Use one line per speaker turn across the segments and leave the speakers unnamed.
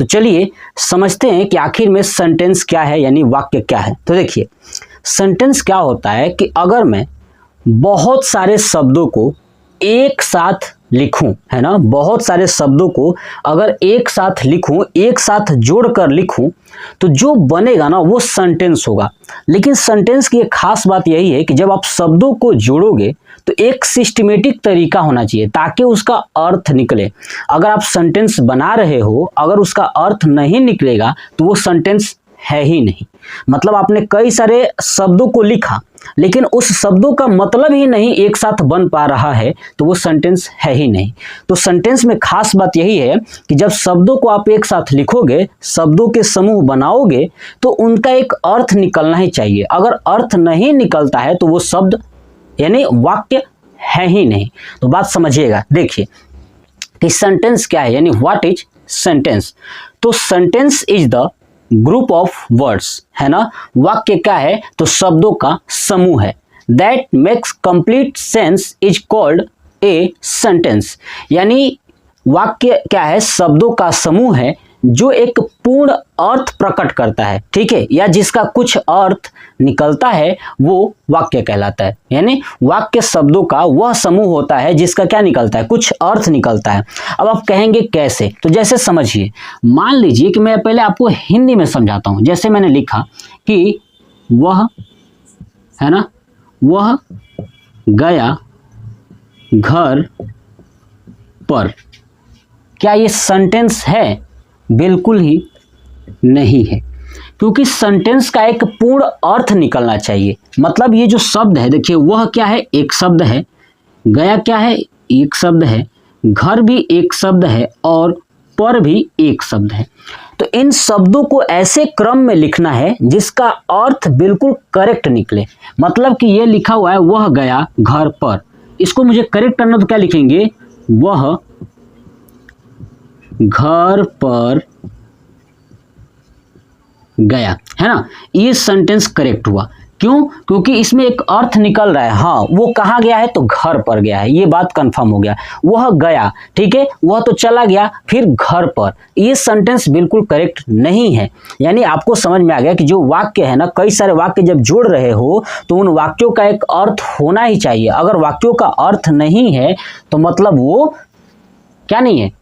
तो चलिए समझते हैं कि आखिर में सेंटेंस क्या है, यानी वाक्य क्या है। तो देखिए सेंटेंस क्या होता है कि अगर मैं बहुत सारे शब्दों को एक साथ लिखूं, है ना, बहुत सारे शब्दों को अगर एक साथ लिखूं, एक साथ जोड़कर लिखूं, तो जो बनेगा ना वो सेंटेंस होगा। लेकिन सेंटेंस की एक खास बात यही है कि जब आप शब्दों को जोड़ोगे तो एक सिस्टमेटिक तरीका होना चाहिए ताकि उसका अर्थ निकले। अगर आप सेंटेंस बना रहे हो, अगर उसका अर्थ नहीं निकलेगा तो वो सेंटेंस है ही नहीं। मतलब आपने कई सारे शब्दों को लिखा लेकिन उस शब्दों का मतलब ही नहीं एक साथ बन पा रहा है, तो वो सेंटेंस है ही नहीं। तो सेंटेंस में खास बात यही है कि जब शब्दों को आप एक साथ लिखोगे, शब्दों के समूह बनाओगे, तो उनका एक अर्थ निकलना ही चाहिए। अगर अर्थ नहीं निकलता है तो वो शब्द यानी वाक्य है ही नहीं। तो बात समझिएगा। देखिए कि सेंटेंस क्या है, यानी व्हाट इज सेंटेंस। तो sentence is the group of words, है ना। वाक्य क्या है, तो शब्दों का समूह है। That makes complete sense is called a sentence. यानी वाक्य क्या है, शब्दों का समूह है जो एक पूर्ण अर्थ प्रकट करता है, ठीक है, या जिसका कुछ अर्थ निकलता है वो वाक्य कहलाता है। यानी वाक्य शब्दों का वह समूह होता है जिसका क्या निकलता है, कुछ अर्थ निकलता है। अब आप कहेंगे कैसे, तो जैसे समझिए, मान लीजिए कि मैं पहले आपको हिंदी में समझाता हूं। जैसे मैंने लिखा कि वह, है ना, वह गया घर पर। क्या ये सेंटेंस है? बिल्कुल ही नहीं है, क्योंकि सेंटेंस का एक पूर्ण अर्थ निकलना चाहिए। मतलब ये जो शब्द है, देखिए वह क्या है, एक शब्द है, गया क्या है, एक शब्द है, घर भी एक शब्द है और पर भी एक शब्द है। तो इन शब्दों को ऐसे क्रम में लिखना है जिसका अर्थ बिल्कुल करेक्ट निकले। मतलब कि ये लिखा हुआ है वह गया घर पर, इसको मुझे करेक्ट करना तो क्या लिखेंगे, वह घर पर गया, है ना। ये सेंटेंस करेक्ट हुआ। क्यों? क्योंकि इसमें एक अर्थ निकल रहा है। हाँ, वो कहाँ गया है, तो घर पर गया है, ये बात कंफर्म हो गया। वह गया, ठीक है, वह तो चला गया, फिर घर पर। ये सेंटेंस बिल्कुल करेक्ट नहीं है। यानी आपको समझ में आ गया कि जो वाक्य है ना, कई सारे वाक्य जब जोड़ रहे हो तो उन वाक्यों का एक अर्थ होना ही चाहिए। अगर वाक्यों का अर्थ नहीं है तो मतलब वो क्या नहीं है,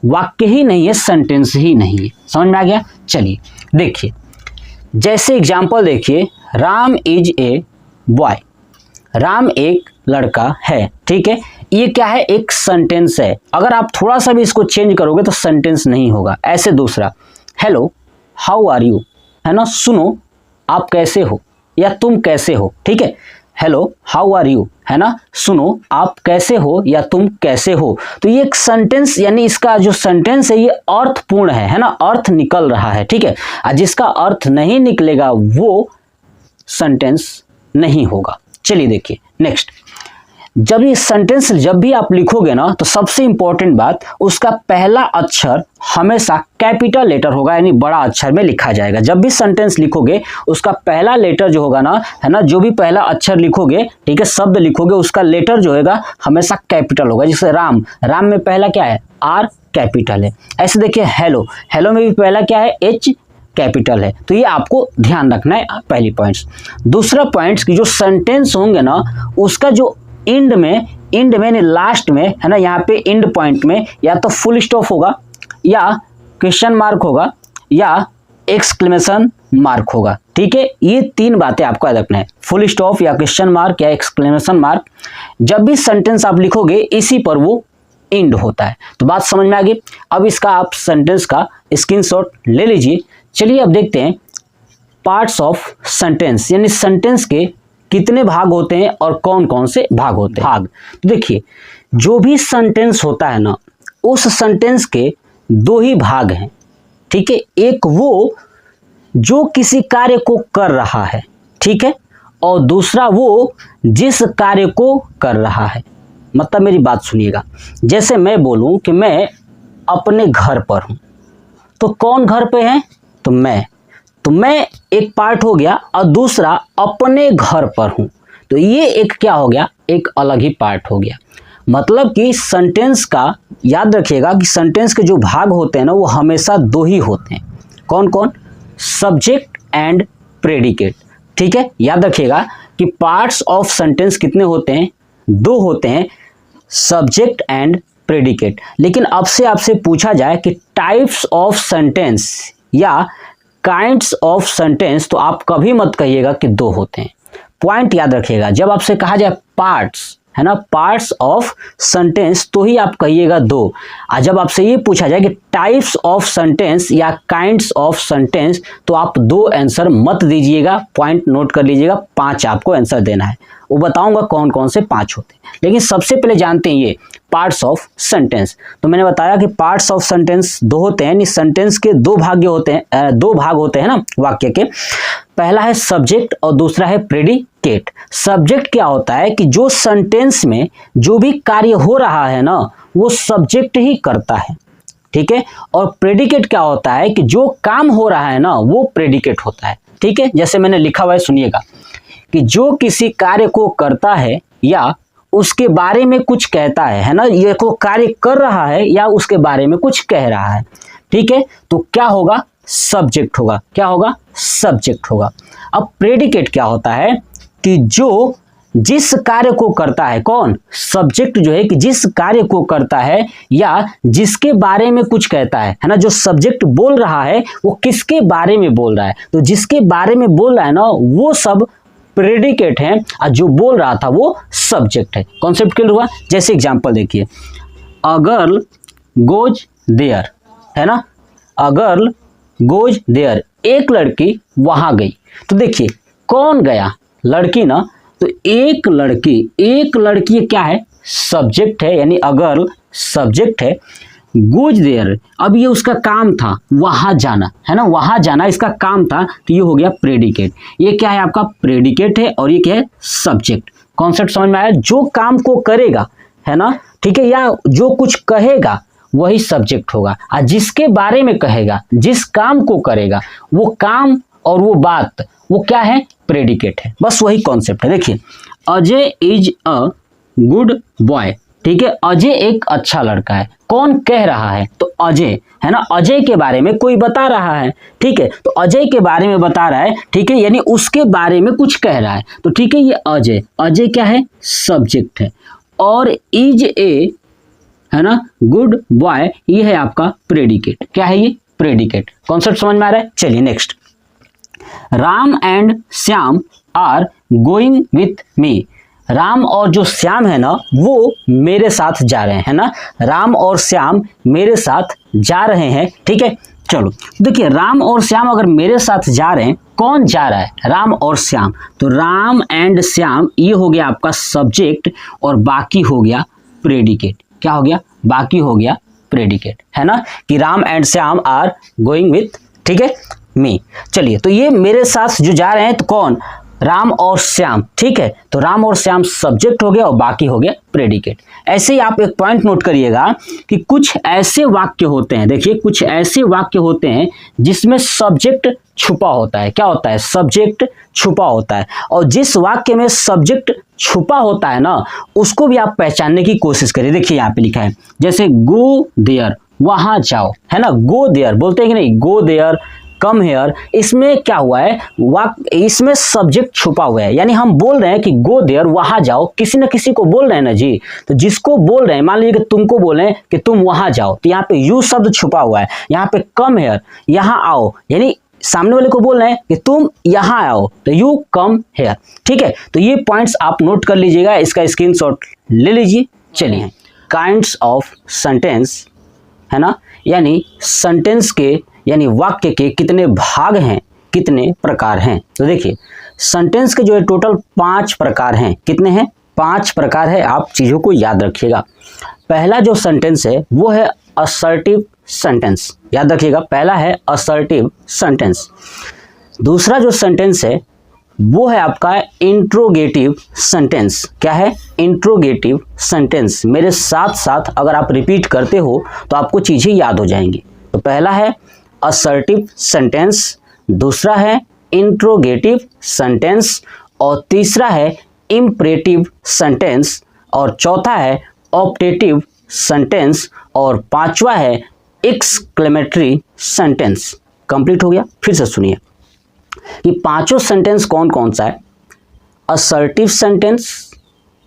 वाक्य ही नहीं है, सेंटेंस ही नहीं है। समझ में आ गया। चलिए देखिए, जैसे एग्जाम्पल देखिए, Ram is a boy. Ram एक लड़का है, ठीक है। ये क्या है, एक सेंटेंस है। अगर आप थोड़ा सा भी इसको चेंज करोगे तो सेंटेंस नहीं होगा। ऐसे दूसरा, हेलो हाउ आर यू, है ना, सुनो आप कैसे हो या तुम कैसे हो, ठीक है। हेलो हाउ आर यू, है ना, सुनो आप कैसे हो या तुम कैसे हो। तो ये एक सेंटेंस, यानी इसका जो सेंटेंस है ये अर्थपूर्ण है ना, अर्थ निकल रहा है, ठीक है। और जिसका अर्थ नहीं निकलेगा वो सेंटेंस नहीं होगा। चलिए देखिए नेक्स्ट, जब ये सेंटेंस जब भी आप लिखोगे ना तो सबसे इंपॉर्टेंट बात, उसका पहला अक्षर हमेशा कैपिटल लेटर होगा, यानी बड़ा अक्षर में लिखा जाएगा। जब भी सेंटेंस लिखोगे उसका पहला लेटर जो होगा ना, है ना, जो भी पहला अक्षर लिखोगे, ठीक है, शब्द लिखोगे, उसका लेटर जो होगा हमेशा कैपिटल होगा। जैसे राम, राम में पहला क्या है, आर कैपिटल है। ऐसे देखिए हेलो, हेलो में भी पहला क्या है, एच कैपिटल है। तो ये आपको ध्यान रखना है, पहली पॉइंट्स। दूसरा पॉइंट्स की जो सेंटेंस होंगे ना, उसका जो इंड में लास्ट में, है ना, यहाँ पे इंड पॉइंट में या तो फुल स्टॉप होगा या क्वेश्चन मार्क होगा या एक्सक्लेमेशन मार्क होगा, ठीक है। ये तीन बातें आपको याद रखना है, फुल स्टॉप या क्वेश्चन मार्क या एक्सक्लेमेशन मार्क। जब भी सेंटेंस आप लिखोगे इसी पर वो इंड होता है। तो बात समझ में आ गई। अब इसका आप सेंटेंस का स्क्रीनशॉट ले लीजिए। चलिए अब देखते हैं पार्ट्स ऑफ सेंटेंस, यानी सेंटेंस के कितने भाग होते हैं और कौन कौन से भाग होते हैं। तो देखिए, जो भी सेंटेंस होता है ना, उस सेंटेंस के दो ही भाग हैं, ठीक है। एक वो जो किसी कार्य को कर रहा है, ठीक है, और दूसरा वो जिस कार्य को कर रहा है। मतलब मेरी बात सुनिएगा, जैसे मैं बोलूं कि मैं अपने घर पर हूं, तो कौन घर पे है, तो मैं एक पार्ट हो गया, और दूसरा अपने घर पर हूं, तो ये एक क्या हो गया, एक अलग ही पार्ट हो गया। मतलब कि सेंटेंस का याद रखिएगा कि सेंटेंस के जो भाग होते हैं ना वो हमेशा दो ही होते हैं। कौन कौन? Subject and predicate. ठीक है, याद रखिएगा कि पार्ट्स ऑफ सेंटेंस कितने होते हैं? दो होते हैं, सब्जेक्ट एंड प्रेडिकेट। लेकिन अब से आपसे पूछा जाए कि टाइप्स ऑफ सेंटेंस या काइंड्स ऑफ सेंटेंस, तो आप कभी मत कहिएगा कि दो होते हैं। पॉइंट याद रखिएगा, जब आपसे कहा जाए पार्ट्स, है ना, पार्ट्स ऑफ सेंटेंस, तो ही आप कहिएगा दो। और जब आपसे ये पूछा जाए कि टाइप्स ऑफ सेंटेंस या काइंड्स ऑफ सेंटेंस, तो आप दो आंसर मत दीजिएगा। पॉइंट नोट कर लीजिएगा, 5 आपको आंसर देना है। वो बताऊंगा कौन कौन से 5 होते हैं, लेकिन सबसे पहले जानते हैं ये पार्ट्स ऑफ सेंटेंस। तो मैंने बताया कि पार्ट्स ऑफ सेंटेंस दो होते हैं, यानी सेंटेंस के दो भाग होते हैं, दो भाग होते हैं ना वाक्य के। पहला है सब्जेक्ट और दूसरा है प्रेडिकेट। सब्जेक्ट क्या होता है कि जो सेंटेंस में जो भी कार्य हो रहा है ना वो सब्जेक्ट ही करता है, ठीक है। और प्रेडिकेट क्या होता है कि जो काम हो रहा है ना वो प्रेडिकेट होता है, ठीक है। जैसे मैंने लिखा हुआ है, सुनिएगा कि जो किसी कार्य को करता है या उसके बारे में कुछ कहता है ना, ये को कार्य कर रहा है या उसके बारे में कुछ कह रहा है, ठीक है, तो क्या होगा? सब्जेक्ट होगा। क्या होगा? सब्जेक्ट होगा। अब प्रेडिकेट क्या होता है कि जो जिस कार्य को करता है, कौन? सब्जेक्ट जो है कि जिस कार्य को करता है या जिसके बारे में कुछ कहता है ना, जो सब्जेक्ट बोल रहा है वो किसके बारे में बोल रहा है, तो जिसके बारे में बोल रहा है ना वो सब प्रेडिकेट है और जो बोल रहा था वो सब्जेक्ट है। कॉन्सेप्ट क्लियर हुआ? जैसे एग्जांपल देखिए, अ गर्ल गोज देयर, है ना, अ गर्ल गोज देयर, एक लड़की वहां गई। तो देखिए कौन गया? लड़की ना, तो एक लड़की क्या है? सब्जेक्ट है, यानी अ गर्ल सब्जेक्ट है। गोज देयर, अब ये उसका काम था वहां जाना, है ना, वहां जाना इसका काम था, तो ये हो गया प्रेडिकेट। ये क्या है? आपका प्रेडिकेट है और ये क्या है? सब्जेक्ट। कॉन्सेप्ट समझ में आया? जो काम को करेगा, है ना, ठीक है, या जो कुछ कहेगा वही सब्जेक्ट होगा, और जिसके बारे में कहेगा, जिस काम को करेगा, वो काम और वो बात वो क्या है? प्रेडिकेट है। बस वही कॉन्सेप्ट है। देखिए, Ajay is a good boy, ठीक है, अजय एक अच्छा लड़का है। कौन कह रहा है? तो अजय, है ना, अजय के बारे में कोई बता रहा है, ठीक है, तो अजय के बारे में बता रहा है, ठीक है, यानी उसके बारे में कुछ कह रहा है, तो ठीक है, ये अजय, अजय क्या है? सब्जेक्ट है। और इज ए, है ना, गुड बॉय, ये है आपका प्रेडिकेट। क्या है ये? प्रेडिकेट। कॉन्सेप्ट समझ में आ रहा है? चलिए next, Ram and Shyam are going with me. Ram और जो श्याम है ना वो मेरे साथ जा रहे हैं ना, राम और श्याम मेरे साथ जा रहे हैं, ठीक है। चलो देखिए, राम और श्याम अगर मेरे साथ जा रहे हैं, कौन जा रहा है? राम और श्याम, तो राम एंड श्याम ये हो गया आपका सब्जेक्ट और बाकी हो गया प्रेडिकेट। क्या हो गया? बाकी हो गया प्रेडिकेट, है ना, कि Ram and Shyam are going with, ठीक है, मी। चलिए, तो ये मेरे साथ जो जा रहे हैं तो कौन? राम और श्याम, ठीक है, तो राम और श्याम सब्जेक्ट हो गया और बाकी हो गया प्रेडिकेट। ऐसे ही आप एक पॉइंट नोट करिएगा कि कुछ ऐसे वाक्य होते हैं, देखिए कुछ ऐसे वाक्य होते हैं जिसमें सब्जेक्ट छुपा होता है। क्या होता है? सब्जेक्ट छुपा होता है। और जिस वाक्य में सब्जेक्ट छुपा होता है ना उसको भी आप पहचानने की कोशिश करिए। देखिए यहाँ पे लिखा है, जैसे गो देयर, वहां जाओ, है ना, गो देयर बोलते हैं कि नहीं, गो देयर, कम हेयर, इसमें क्या हुआ है? इसमें सब्जेक्ट छुपा हुआ है, यानी हम बोल रहे हैं कि गो देयर, वहां जाओ, किसी न किसी को बोल रहे हैं ना जी, तो जिसको बोल रहे हैं, मान लीजिए कि तुमको बोल रहे हैं कि तुम वहां जाओ, तो यहाँ पे यू शब्द छुपा हुआ है। यहाँ पे कम हेयर, यहाँ आओ, यानी सामने वाले को बोल रहे हैं कि तुम यहाँ आओ, तो यू कम हेयर, ठीक है। तो ये पॉइंट्स आप नोट कर लीजिएगा, इसका स्क्रीनशॉट ले लीजिए। चलिए, काइंड्स ऑफ सेंटेंस, है ना, यानी सेंटेंस के यानी वाक्य के कितने भाग हैं, कितने प्रकार हैं। तो देखिए, सेंटेंस के जो है टोटल 5 प्रकार हैं। कितने हैं? 5 प्रकार है। आप चीज़ों को याद रखिएगा। पहला जो सेंटेंस है वो है असर्टिव सेंटेंस, याद रखिएगा, पहला है असर्टिव सेंटेंस। दूसरा जो सेंटेंस है वो है आपका इंट्रोगेटिव सेंटेंस। क्या है? Interrogative sentence. मेरे साथ साथ अगर आप रिपीट करते हो तो आपको चीज़ें याद हो जाएंगी। तो पहला है असर्टिव सेंटेंस, दूसरा है इंट्रोगेटिव सेंटेंस, और तीसरा है इम्परेटिव सेंटेंस, और चौथा है ऑप्टेटिव सेंटेंस और पांचवा है एक्सक्लेमेटरी सेंटेंस। कंप्लीट हो गया। फिर से सुनिए कि पांचों सेंटेंस कौन कौन सा है। Assertive sentence,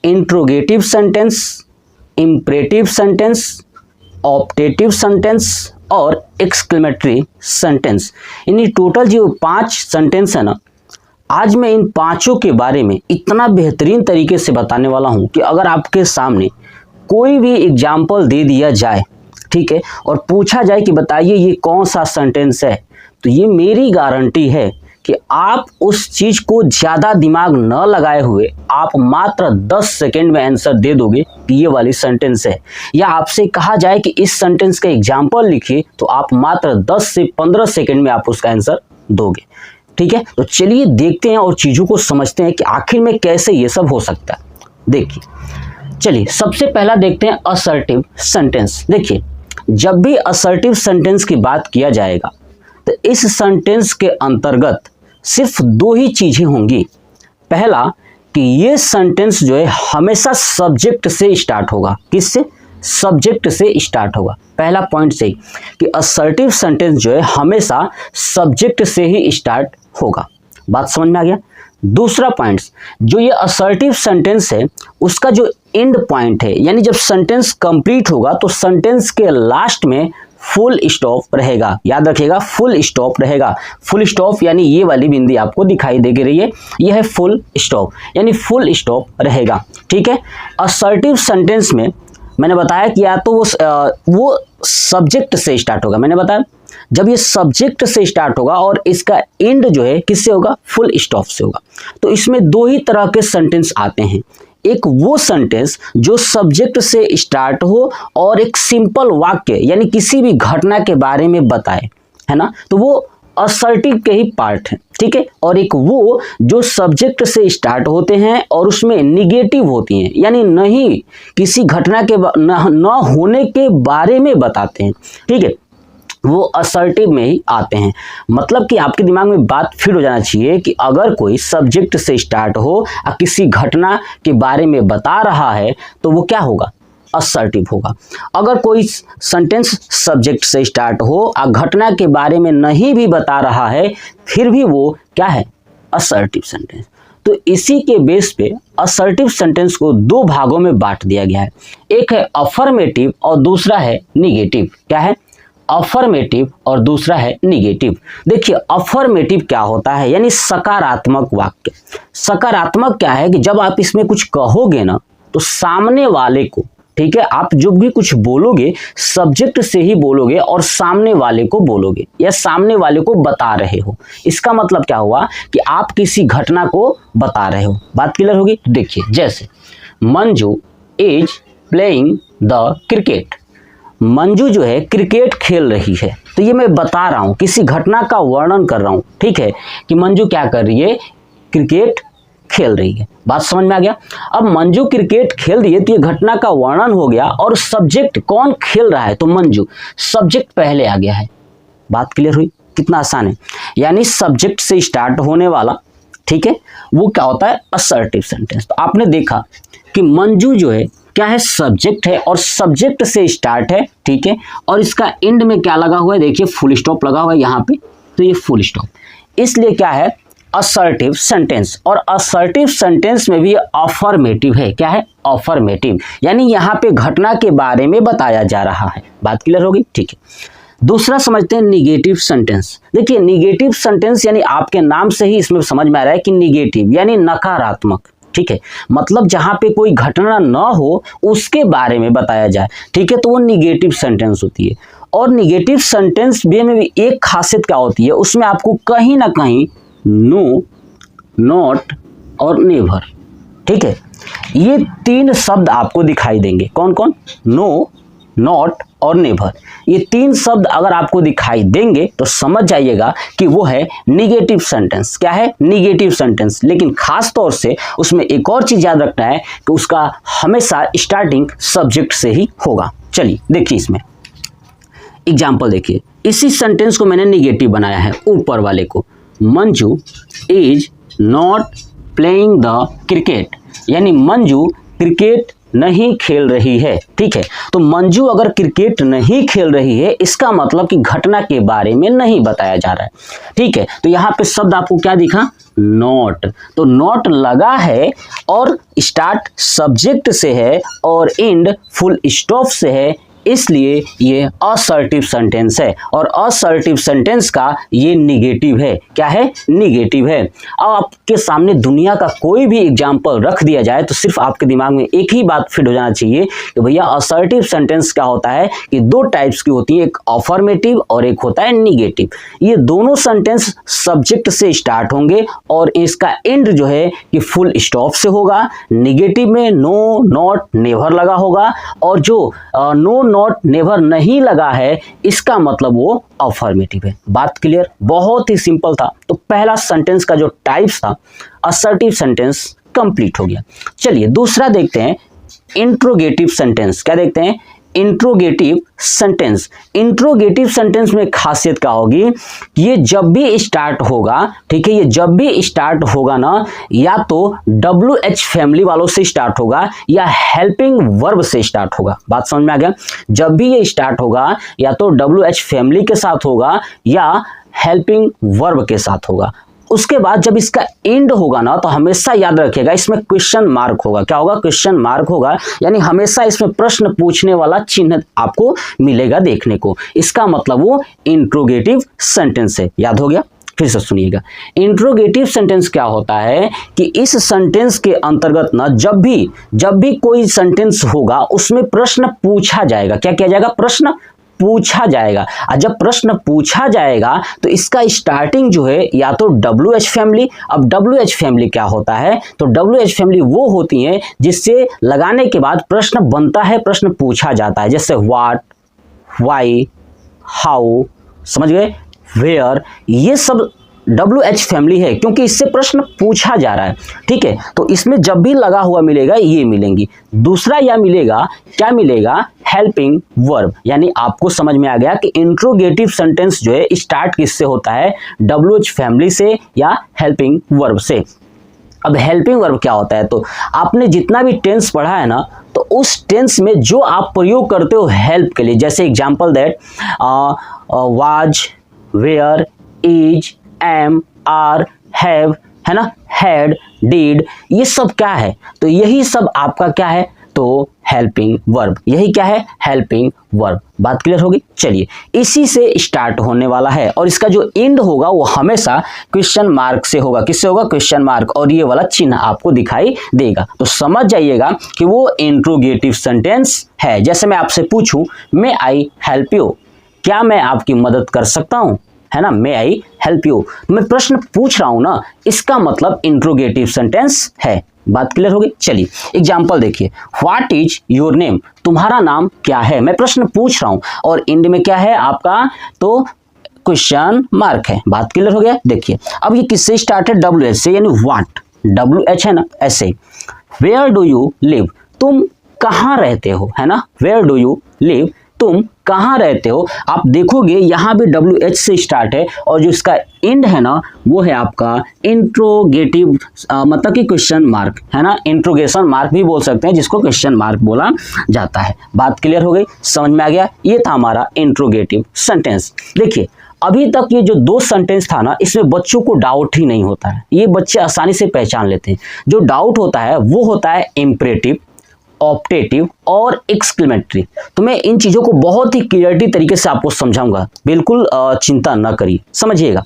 interrogative sentence, imperative sentence, optative sentence और एक्सक्लेमेटरी सेंटेंस। यानी टोटल जो 5 सेंटेंस है ना, आज मैं इन पांचों के बारे में इतना बेहतरीन तरीके से बताने वाला हूं कि अगर आपके सामने कोई भी एग्जाम्पल दे दिया जाए, ठीक है, और पूछा जाए कि बताइए ये कौन सा सेंटेंस है, तो ये मेरी गारंटी है कि आप उस चीज को ज्यादा दिमाग न लगाए हुए आप मात्र 10 सेकेंड में आंसर दे दोगे कि ये वाली सेंटेंस है। या आपसे कहा जाए कि इस सेंटेंस का एग्जाम्पल लिखिए तो आप मात्र 10 से 15 सेकेंड में आप उसका आंसर दोगे। ठीक है, तो चलिए देखते हैं और चीजों को समझते हैं कि आखिर में कैसे ये सब हो सकता है। देखिए, चलिए सबसे पहला देखते हैं असर्टिव सेंटेंस। देखिए, जब भी असर्टिव सेंटेंस की बात किया जाएगा तो इस सेंटेंस के अंतर्गत सिर्फ 2 ही चीजें होंगी। पहला कि ये सेंटेंस जो है हमेशा सब्जेक्ट से स्टार्ट होगा। किससे? सब्जेक्ट से स्टार्ट होगा। पहला पॉइंट से कि असर्टिव सेंटेंस जो है हमेशा सब्जेक्ट से ही स्टार्ट होगा। बात समझ में आ गया। दूसरा पॉइंट, जो ये असर्टिव सेंटेंस है उसका जो एंड पॉइंट है, यानी जब सेंटेंस कंप्लीट होगा तो सेंटेंस के लास्ट में फुल स्टॉप रहेगा। याद रखिएगा, फुल स्टॉप रहेगा। फुल स्टॉप यानी ये वाली बिंदी आपको दिखाई दे रही है, ये है फुल स्टॉप, यानी फुल स्टॉप रहेगा। ठीक है, असर्टिव सेंटेंस में मैंने बताया कि या तो वो सब्जेक्ट से स्टार्ट होगा। मैंने बताया जब ये सब्जेक्ट से स्टार्ट होगा और इसका एंड जो है किससे होगा? फुल स्टॉप से होगा। तो इसमें 2 ही तरह के सेंटेंस आते हैं। एक वो सेंटेंस जो सब्जेक्ट से स्टार्ट हो और एक सिंपल वाक्य यानी किसी भी घटना के बारे में बताए, है ना, तो वो असर्टिव के ही पार्ट है। ठीक है, और एक वो जो सब्जेक्ट से स्टार्ट होते हैं और उसमें निगेटिव होती हैं, यानी नहीं किसी घटना के न होने के बारे में बताते हैं। ठीक है, वो असर्टिव में ही आते हैं। मतलब कि आपके दिमाग में बात फिट हो जाना चाहिए कि अगर कोई सब्जेक्ट से स्टार्ट हो और किसी घटना के बारे में बता रहा है तो वो क्या होगा? असर्टिव होगा। अगर कोई सेंटेंस सब्जेक्ट से स्टार्ट हो और घटना के बारे में नहीं भी बता रहा है फिर भी वो क्या है? Assertive sentence. तो इसी के बेस पे असर्टिव सेंटेंस को 2 भागों में बांट दिया गया है। एक है अफर्मेटिव और दूसरा है निगेटिव। क्या है? अफर्मेटिव और दूसरा है निगेटिव। देखिए, अफर्मेटिव क्या होता है? यानी सकारात्मक वाक्य। सकारात्मक क्या है कि जब आप इसमें कुछ कहोगे ना तो सामने वाले को, ठीक है, आप जो भी कुछ बोलोगे सब्जेक्ट से ही बोलोगे और सामने वाले को बोलोगे या सामने वाले को बता रहे हो। इसका मतलब क्या हुआ कि आप किसी घटना को बता रहे हो। बात क्लियर होगी? देखिए, जैसे Manju is playing the cricket. Manju जो है क्रिकेट खेल रही है, तो ये मैं बता रहा हूं, किसी घटना का वर्णन कर रहा हूं। ठीक है, कि मंजू क्या कर रही है? क्रिकेट खेल रही है। बात समझ में आ गया। अब मंजू क्रिकेट खेल रही है तो ये घटना का वर्णन हो गया और सब्जेक्ट कौन खेल रहा है? तो मंजू, सब्जेक्ट पहले आ गया है। बात क्लियर हुई? कितना आसान है। यानी सब्जेक्ट से स्टार्ट होने वाला, ठीक है, वो क्या होता है? Assertive sentence. तो आपने देखा कि मंजू जो है क्या है? सब्जेक्ट है और सब्जेक्ट से स्टार्ट है। ठीक है, और इसका एंड में क्या लगा हुआ है? देखिए, फुल स्टॉप लगा हुआ है यहाँ पे, तो ये फुल स्टॉप, इसलिए क्या है? Assertive sentence. और असर्टिव सेंटेंस में भी अफर्मेटिव है। क्या है? अफर्मेटिव, यानी यहाँ पे घटना के बारे में बताया जा रहा है। बात क्लियर होगी? ठीक है, दूसरा समझते हैं निगेटिव सेंटेंस। देखिए, निगेटिव सेंटेंस यानी आपके नाम से ही इसमें समझ में आ रहा है कि निगेटिव यानी नकारात्मक। ठीक है, मतलब जहां पे कोई घटना न हो उसके बारे में बताया जाए। ठीक है, तो वो निगेटिव सेंटेंस होती है। और निगेटिव सेंटेंस में भी एक खासियत क्या होती है? उसमें आपको कहीं ना कहीं नो, नॉट और नेवर, ठीक है, ये 3 शब्द आपको दिखाई देंगे। कौन कौन? नो, नॉट और नेवर। ये 3 शब्द अगर आपको दिखाई देंगे तो समझ जाइएगा कि वो है निगेटिव सेंटेंस। क्या है? Negative sentence. लेकिन खास तौर से उसमें एक और चीज याद रखना है कि उसका हमेशा स्टार्टिंग सब्जेक्ट से ही होगा। चलिए देखिए, इसमें एग्जाम्पल देखिए। इसी सेंटेंस को मैंने निगेटिव बनाया है, ऊपर वाले को। Manju is not playing the cricket, यानी मंजू क्रिकेट नहीं खेल रही है। ठीक है, तो मंजू अगर क्रिकेट नहीं खेल रही है इसका मतलब कि घटना के बारे में नहीं बताया जा रहा है। ठीक है, तो यहाँ पे शब्द आपको क्या दिखा, नॉट। तो नॉट लगा है और स्टार्ट सब्जेक्ट से है और एंड फुल स्टॉप से है, इसलिए ये असर्टिव सेंटेंस है और असर्टिव सेंटेंस का ये निगेटिव है। क्या है, निगेटिव है। अब आपके सामने दुनिया का कोई भी एग्जाम्पल रख दिया जाए तो सिर्फ आपके दिमाग में एक ही बात फिट हो जाना चाहिए कि भैया असर्टिव सेंटेंस क्या होता है कि दो टाइप्स की होती है, एक अफर्मेटिव और एक होता है निगेटिव। ये दोनों सेंटेंस सब्जेक्ट से स्टार्ट होंगे और इसका एंड जो है कि फुल स्टॉप से होगा। निगेटिव में नो, नॉट, नेवर लगा होगा और जो नो, नॉट, नेवर नहीं लगा है इसका मतलब वो अफर्मेटिव है। बात क्लियर, बहुत ही सिंपल था। तो पहला सेंटेंस का जो टाइप्स था असर्टिव सेंटेंस कंप्लीट हो गया। चलिए दूसरा देखते हैं, इंट्रोगेटिव सेंटेंस। क्या देखते हैं, इंट्रोगेटिव सेंटेंस। इंट्रोगेटिव सेंटेंस में खासियत क्या होगी कि ये जब भी स्टार्ट होगा, ठीक है, ये जब भी स्टार्ट होगा ना, या तो WH फैमिली वालों से स्टार्ट होगा या हेल्पिंग वर्ब से स्टार्ट होगा। बात समझ में आ गया, जब भी ये स्टार्ट होगा या तो WH फैमिली के साथ होगा या हेल्पिंग वर्ब के साथ होगा। उसके बाद जब इसका एंड होगा ना तो हमेशा याद रखिएगा इसमें क्वेश्चन मार्क होगा। क्या होगा, क्वेश्चन मार्क होगा, यानी हमेशा इसमें प्रश्न पूछने वाला चिन्ह आपको मिलेगा देखने को। इसका मतलब वो इंट्रोगेटिव सेंटेंस है। याद हो गया, फिर से सुनिएगा। इंट्रोगेटिव सेंटेंस क्या होता है कि इस सेंटेंस के अंतर्गत ना जब भी कोई सेंटेंस होगा उसमें प्रश्न पूछा जाएगा। क्या किया जाएगा, प्रश्न पूछा जाएगा। और जब प्रश्न पूछा जाएगा तो इसका स्टार्टिंग जो है या तो WH फैमिली। अब WH फैमिली क्या होता है, तो WH फैमिली वो होती है जिससे लगाने के बाद प्रश्न बनता है, प्रश्न पूछा जाता है। जैसे व्हाट, व्हाई, हाउ, समझ गए, वेयर, ये सब WH फैमिली है क्योंकि इससे प्रश्न पूछा जा रहा है। ठीक है, तो इसमें जब भी लगा हुआ मिलेगा ये मिलेंगी। दूसरा या मिलेगा, क्या मिलेगा, हेल्पिंग वर्ब। यानी आपको समझ में आ गया कि इंट्रोगेटिव सेंटेंस जो है स्टार्ट किससे होता है, WH फैमिली से या हेल्पिंग वर्ब से। अब हेल्पिंग वर्ब क्या होता है, तो आपने जितना भी टेंस पढ़ा है ना तो उस टेंस में जो आप प्रयोग करते हो हेल्प के लिए, जैसे example that was, where, is, am, are, have, है ना, हैड, डिड, ये सब क्या है, तो यही सब आपका क्या है, तो हेल्पिंग वर्ब। यही क्या है, हेल्पिंग वर्ब। बात क्लियर होगी। चलिए, इसी से स्टार्ट होने वाला है और इसका जो एंड होगा वो हमेशा क्वेश्चन मार्क से होगा। किससे होगा, क्वेश्चन मार्क, और ये वाला चिन्ह आपको दिखाई देगा। तो समझ जाइएगा कि वो इंट्रोगेटिव सेंटेंस है। जैसे मैं आपसे पूछूं, मे आई हेल्प यू, क्या मैं आपकी मदद कर सकता हूं, है ना, मे आई हेल्प यू, मैं प्रश्न पूछ रहा हूं ना, इसका मतलब इंट्रोगेटिव सेंटेंस है। बात क्लियर होगी। चलिए एग्जाम्पल देखिए, व्हाट इज योर नेम, तुम्हारा नाम क्या है, मैं प्रश्न पूछ रहा हूं और एंड में क्या है आपका, तो क्वेश्चन मार्क है। बात क्लियर हो गया। देखिए अब ये किससे स्टार्ट है, WH से, यानी व्हाट, WH है ना, ऐसे। वेयर डू यू लिव, तुम कहाँ रहते हो, है ना, वेयर डू यू लिव, तुम कहाँ रहते हो। आप देखोगे यहाँ भी WH से स्टार्ट है और जो इसका एंड है ना वो है आपका इंट्रोगेटिव, मतलब कि क्वेश्चन मार्क, है ना, इंट्रोगेशन मार्क भी बोल सकते हैं जिसको क्वेश्चन मार्क बोला जाता है। बात क्लियर हो गई, समझ में आ गया। ये था हमारा इंट्रोगेटिव सेंटेंस। देखिए अभी तक ये जो दो सेंटेंस था ना, इसमें बच्चों को डाउट ही नहीं होता है, ये बच्चे आसानी से पहचान लेते हैं। जो डाउट होता है वो होता है इम्परेटिव, ऑप्टेटिव और एक्सक्लेमेटरी। तो मैं इन चीज़ों को बहुत ही क्लियरिटी तरीके से आपको समझाऊंगा, बिल्कुल चिंता न करिए, समझिएगा।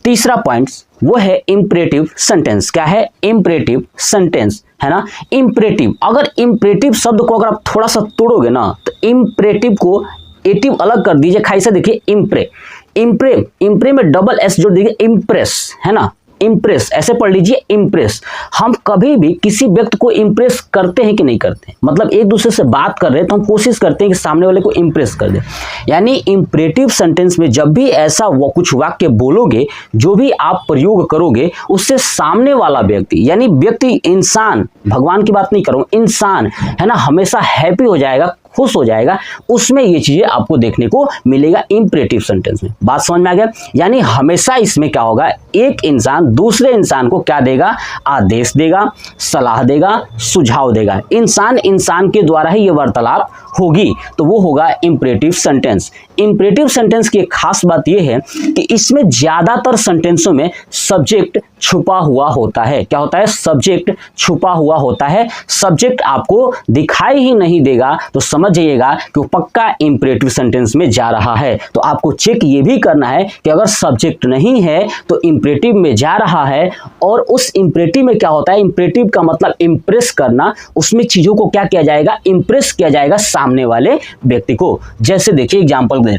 तीसरा पॉइंट वो है इम्परेटिव सेंटेंस। क्या है, इम्परेटिव सेंटेंस, है ना। इम्परेटिव, अगर इम्परेटिव शब्द को अगर आप थोड़ा सा तोड़ोगे ना तो इम्परेटिव को एटिव अलग कर दीजिए, खाई से देखिए इम्प्रे, इम्प्रे, इम्प्रे में डबल एस जोड़ दीजिए, इम्प्रेस, है ना, इम्प्रेस, ऐसे पढ़ लीजिए इम्प्रेस। हम कभी भी किसी व्यक्ति को इम्प्रेस करते हैं कि नहीं करते, मतलब एक दूसरे से बात कर रहे हैं तो हम कोशिश करते हैं कि सामने वाले को इम्प्रेस कर दे। यानी इम्परेटिव सेंटेंस में जब भी ऐसा वो कुछ वाक्य बोलोगे, जो भी आप प्रयोग करोगे, उससे सामने वाला व्यक्ति, यानी व्यक्ति, इंसान, भगवान की बात नहीं करूँ, इंसान, है ना, हमेशा हैप्पी हो जाएगा, खुश हो जाएगा, उसमें ये चीजें आपको देखने को मिलेगा इंपरेटिव सेंटेंस में। बात समझ में आ गया? यानी हमेशा इसमें क्या होगा, एक इंसान दूसरे इंसान को क्या देगा, आदेश देगा, सलाह देगा, सुझाव देगा। इंसान इंसान के द्वारा ही ये वार्तालाप होगी, तो वो होगा इंपरेटिव सेंटेंस। इंपरेटिव सेंटेंस की एक खास बात यह है कि इसमें ज्यादातर सेंटेंसों में सब्जेक्ट छुपा हुआ होता है। क्या होता है? सब्जेक्ट छुपा हुआ होता है। सब्जेक्ट आपको दिखाई ही नहीं देगा तो समझ जाइएगा कि वो पक्का इंपरेटिव सेंटेंस में जा रहा है। तो आपको चेक ये भी करना है कि अगर सब्जेक्ट नहीं है तो इंपरेटिव में जा रहा है। और उस इंपरेटिव में क्या होता है, इंपरेटिव का मतलब इंप्रेस करना, उसमें चीजों को क्या किया जाएगा, इंप्रेस किया जाएगा सामने वाले व्यक्ति को। जैसे देखिए एग्जांपल दें,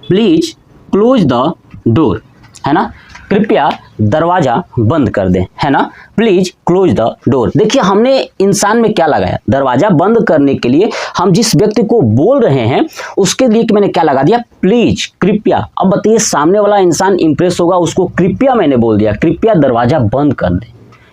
प्लीज क्लोज द डोर, है ना, कृपया दरवाजा बंद कर दें, है ना, प्लीज क्लोज द डोर। देखिए हमने इंसान में क्या लगाया, दरवाजा बंद करने के लिए हम जिस व्यक्ति को बोल रहे हैं उसके लिए मैंने क्या लगा दिया, प्लीज, कृपया। अब बताइए सामने वाला इंसान इंप्रेस होगा, उसको कृपया मैंने बोल दिया, कृपया दरवाजा बंद कर दें,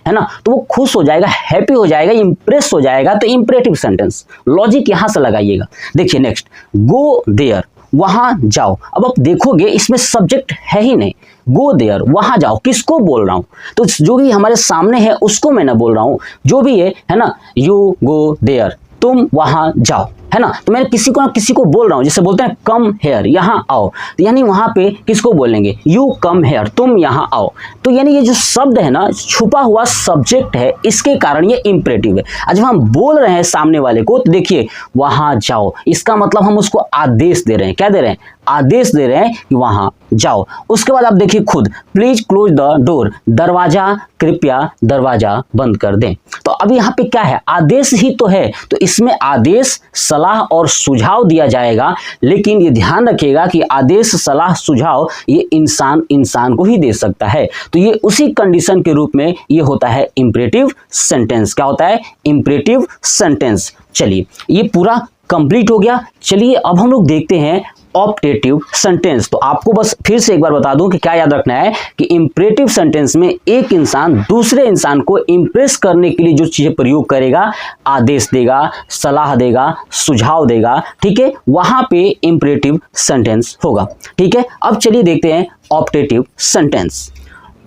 है ना, तो वो खुश हो जाएगा, हैप्पी हो जाएगा, इंप्रेस हो जाएगा। तो इंपरेटिव सेंटेंस लॉजिक यहां से लगाइएगा। देखिए नेक्स्ट, गो देयर, वहां जाओ। अब आप देखोगे इसमें सब्जेक्ट है ही नहीं, गो देयर, वहां जाओ, किसको बोल रहा हूं, तो जो भी हमारे सामने है उसको मैं ना बोल रहा हूं, जो भी है ना, यू गो देयर, तुम वहां जाओ, है ना, तो मैं किसी को ना किसी को बोल रहा हूं। जैसे बोलते हैं कम हेयर, यहां आओ, तो यानी वहां पे किसको बोलेंगे, यू कम हेयर, तुम यहां आओ। तो यानी ये जो शब्द है ना, छुपा हुआ सब्जेक्ट है, इसके कारण ये इंपरेटिव है। आज जब हम बोल रहे हैं सामने वाले को, तो देखिए वहां जाओ, इसका मतलब हम उसको आदेश दे रहे हैं। क्या दे रहे हैं, आदेश दे रहे हैं कि वहां जाओ। उसके बाद आप देखिए खुद, प्लीज क्लोज द डोर, दरवाजा, कृपया दरवाजा बंद कर दें। तो अब यहाँ पे क्या है, आदेश ही तो है, तो इसमें आदेश, सलाह और सुझाव दिया जाएगा। लेकिन ये ध्यान रखिएगा कि आदेश, सलाह, सुझाव ये इंसान इंसान को ही दे सकता है। तो ये उसी कंडीशन के रूप में ये होता है इंपरेटिव सेंटेंस। क्या होता है, इंपरेटिव सेंटेंस। चलिए ये पूरा कंप्लीट हो गया। चलिए अब हम लोग देखते हैं ऑप्टेटिव सेंटेंस। तो आपको बस फिर से एक बार बता दूं कि क्या याद रखना है कि इंपरेटिव सेंटेंस में एक इंसान दूसरे इंसान को इंप्रेस करने के लिए जो चीजें प्रयोग करेगा, आदेश देगा, सलाह देगा, सुझाव देगा, ठीक है, वहां पे इंपरेटिव सेंटेंस होगा। ठीक है, अब चलिए देखते हैं ऑप्टेटिव सेंटेंस।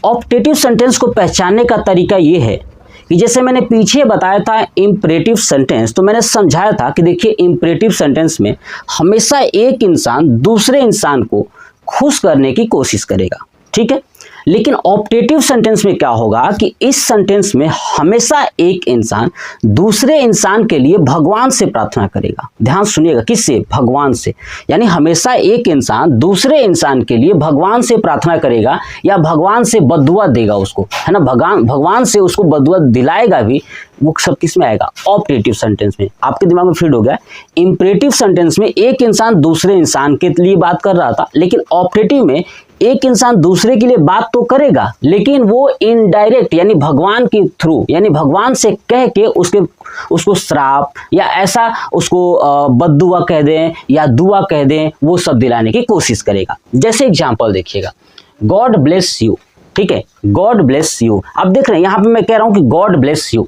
ऑप्टेटिव सेंटेंस को पहचानने का तरीका यह है कि जैसे मैंने पीछे बताया था इंपरेटिव सेंटेंस, तो मैंने समझाया था कि देखिए इंपरेटिव सेंटेंस में हमेशा एक इंसान दूसरे इंसान को खुश करने की कोशिश करेगा, ठीक है। लेकिन ऑप्टेटिव सेंटेंस में क्या होगा कि इस सेंटेंस में हमेशा एक इंसान दूसरे इंसान के लिए भगवान से प्रार्थना करेगा। ध्यान सुनिएगा, किससे, भगवान से। यानी हमेशा एक इंसान दूसरे इंसान के लिए भगवान से प्रार्थना करेगा या भगवान से बद्दुआ देगा उसको, है ना, भगवान से उसको बद्दुआ दिलाएगा भी। वो सब किस में आएगा, ऑप्टेटिव सेंटेंस में। आपके दिमाग में फीड हो गया। इंपरेटिव सेंटेंस में एक इंसान दूसरे इंसान के लिए बात कर रहा था, लेकिन ऑप्टेटिव में एक इंसान दूसरे के लिए बात तो करेगा, लेकिन वो इनडायरेक्ट यानी भगवान के थ्रू, यानी भगवान से कह के उसको श्राप या ऐसा उसको बद्दुआ कह दें या दुआ कह दें, वो सब दिलाने की कोशिश करेगा। जैसे एग्जांपल देखिएगा, गॉड ब्लेस यू, ठीक है, गॉड ब्लेस यू। अब देख रहे हैं यहाँ पे मैं कह रहा हूं कि गॉड ब्लेस यू,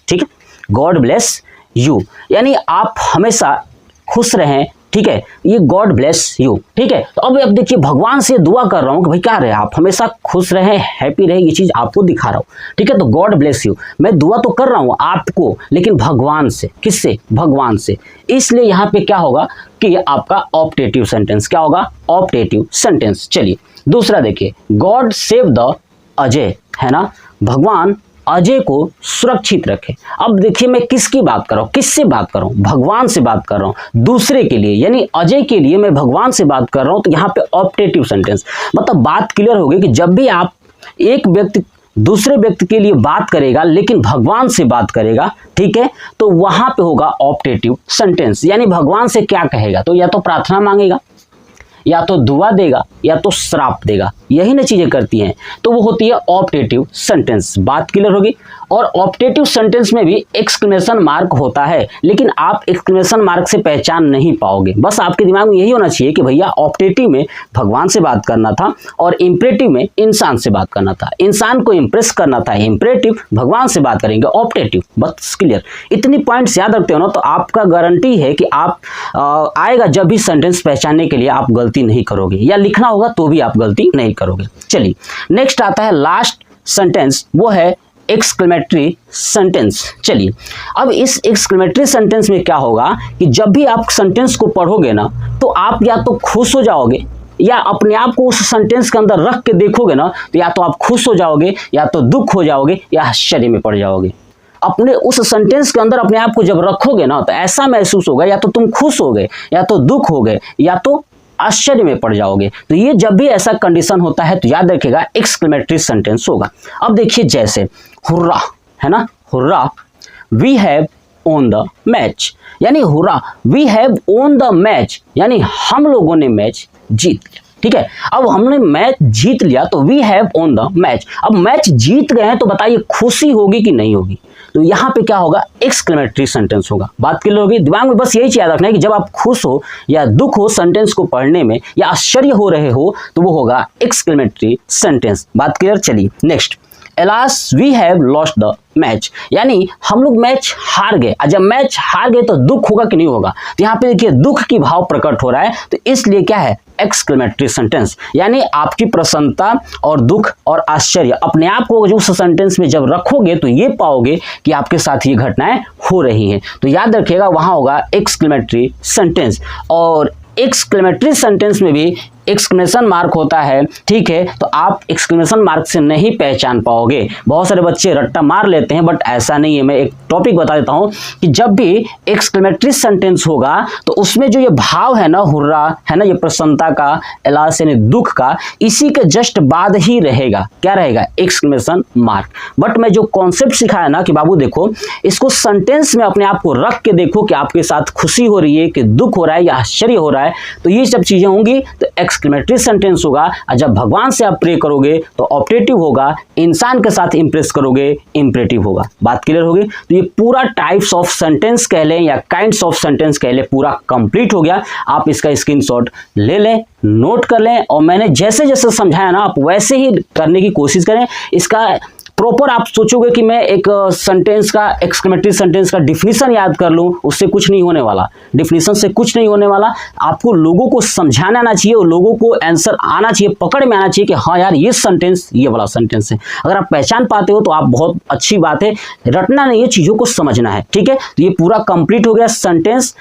ठीक है, गॉड ब्लेस यू, यानी आप हमेशा खुश रहें, ठीक है, ये गॉड ब्लेस यू, ठीक है। तो अब देखिए भगवान से दुआ कर रहा हूं कि भाई क्या रहे, आप हमेशा खुश रहें, हैप्पी रहे, ये चीज आपको दिखा रहा हूं, ठीक है। तो गॉड ब्लेस यू, मैं दुआ तो कर रहा हूं आपको, लेकिन भगवान से, किससे, भगवान से। इसलिए यहां पे क्या होगा कि आपका ऑप्टेटिव सेंटेंस क्या होगा, ऑप्टेटिव सेंटेंस। चलिए दूसरा देखिए, गॉड सेव द अजय, है ना, भगवान अजय को सुरक्षित रखे। अब देखिए मैं किसकी बात कर रहा हूं, किससे बात कर रहा हूं, भगवान से बात कर रहा हूं, दूसरे के लिए, यानी अजय के लिए मैं भगवान से बात कर रहा हूं। तो यहाँ पे ऑप्टेटिव सेंटेंस, मतलब बात क्लियर हो गई कि जब भी आप एक व्यक्ति दूसरे व्यक्ति के लिए बात करेगा लेकिन भगवान से बात करेगा, ठीक है, तो वहां पे होगा ऑप्टेटिव सेंटेंस। यानी भगवान से क्या कहेगा, तो या तो प्रार्थना मांगेगा, या तो दुआ देगा, या तो श्राप देगा, यही ना चीजें करती हैं, तो वो होती है ऑप्टेटिव सेंटेंस। बात क्लियर होगी। और ऑप्टेटिव सेंटेंस में भी एक्सक्लेमेशन मार्क होता है, लेकिन आप एक्सक्लेमेशन मार्क से पहचान नहीं पाओगे। बस आपके दिमाग में यही होना चाहिए कि भैया ऑप्टेटिव में भगवान से बात करना था और इंपरेटिव में इंसान से बात करना था, इंसान को इंप्रेस करना था, इंपरेटिव भगवान से बात करेंगे ऑप्टेटिव। बस क्लियर, इतनी पॉइंट्स याद रखते हो ना तो आपका गारंटी है कि आप आएगा जब भी सेंटेंस पहचानने के लिए आप गलती नहीं करोगे, या लिखना होगा तो भी आप गलती नहीं करोगे। चलिए नेक्स्ट आता है लास्ट सेंटेंस, वो है एक्सक्लेमेटरी सेंटेंस। चलिए अब इस एक्सक्लेमेटरी सेंटेंस में क्या होगा कि जब भी आप सेंटेंस को पढ़ोगे ना तो आप या तो खुश हो जाओगे या अपने आप को उस सेंटेंस के अंदर रख के देखोगे ना तो या तो आप खुश हो जाओगे या तो दुख हो जाओगे या आश्चर्य में पड़ जाओगे। अपने उस सेंटेंस के अंदर अपने आप को जब रखोगे ना तो ऐसा महसूस होगा या तो तुम खुश हो गए या तो दुख हो गए या तो आश्चर्य में पड़ जाओगे। तो ये जब भी ऐसा कंडीशन होता है तो याद रखिएगा एक्सक्लेमेटरी सेंटेंस होगा। अब देखिए जैसे हुर्रा है ना, hurrah we have won the match, यानी hurrah we have won the match, यानी हम लोगों ने मैच जीत लिया। ठीक है, अब हमने मैच जीत लिया तो we have won the match. अब मैच जीत गए हैं तो बताइए खुशी होगी कि नहीं होगी? तो यहाँ पे क्या होगा, एक्सक्लेमेटरी सेंटेंस होगा। बात क्लियर होगी? दिमाग में बस यही चीज याद रखना है कि जब आप खुश हो या दुख हो सेंटेंस को पढ़ने में या आश्चर्य हो रहे हो तो वो होगा एक्सक्लेमेटरी सेंटेंस। बात क्लियर? चलिए next, alas we have lost the match, यानी हम लोग मैच हार गए। जब मैच हार गए तो दुख होगा कि नहीं होगा? तो यहाँ पे देखिए दुख की भाव प्रकट हो रहा है, तो इसलिए क्या है, एक्सक्लेमेटरी सेंटेंस। यानी आपकी प्रसन्नता और दुख और आश्चर्य अपने आप को जो उस सेंटेंस में जब रखोगे तो ये पाओगे कि आपके साथ ये घटनाएं हो रही हैं। तो याद रखिएगा वहां होगा एक्सक्लेमेटरी सेंटेंस। और एक्सक्लेमेटरी सेंटेंस में भी एक्सक्लेमेशन मार्क होता है, ठीक है, तो आप एक्सक्लेमेशन मार्क से नहीं पहचान पाओगे। बहुत सारे बच्चे रट्टा मार लेते हैं बट ऐसा नहीं है। मैं एक टॉपिक बता देता हूं कि जब भी एक्सक्लेमेटरी सेंटेंस होगा तो उसमें जो ये भाव है ना, हुर्रा है ना, ये प्रसन्नता का, एलास यानी दुख का, इसी के जस्ट बाद ही रहेगा, क्या रहेगा, एक्सक्लेमेशन मार्क। बट मैं जो कॉन्सेप्ट सिखाया ना कि बाबू देखो इसको सेंटेंस में अपने आप को रख के देखो कि आपके साथ खुशी हो रही है कि दुख हो रहा है या आश्चर्य हो रहा है, तो ये सब चीजें होंगी तो एक्सक्लेमेटरी सेंटेंस होगा। और जब भगवान से आप प्रे करोगे तो ऑप्टेटिव होगा, इंसान के साथ इंप्रेस करोगे इंपरेटिव होगा। बात क्लियर होगी? तो ये पूरा टाइप्स ऑफ सेंटेंस कह लें या काइंड्स ऑफ सेंटेंस कह लें, पूरा कंप्लीट हो गया। आप इसका स्क्रीनशॉट ले लें, नोट कर लें, और मैंने जैसे जैसे समझाया ना आप वैसे ही करने की कोशिश करें। इसका प्रॉपर आप सोचोगे कि मैं एक सेंटेंस का, एक्सक्लेमेटरी सेंटेंस का डिफिनीशन याद कर लूं, उससे कुछ नहीं होने वाला। डिफिनीशन से कुछ नहीं होने वाला। आपको लोगों को समझाना आना चाहिए और लोगों को आंसर आना चाहिए, पकड़ में आना चाहिए कि हाँ यार ये सेंटेंस ये वाला सेंटेंस है। अगर आप पहचान पाते हो तो आप बहुत अच्छी बात है। रटना नहीं है, चीज़ों को समझना है। ठीक है, तो ये पूरा कंप्लीट हो गया सेंटेंस।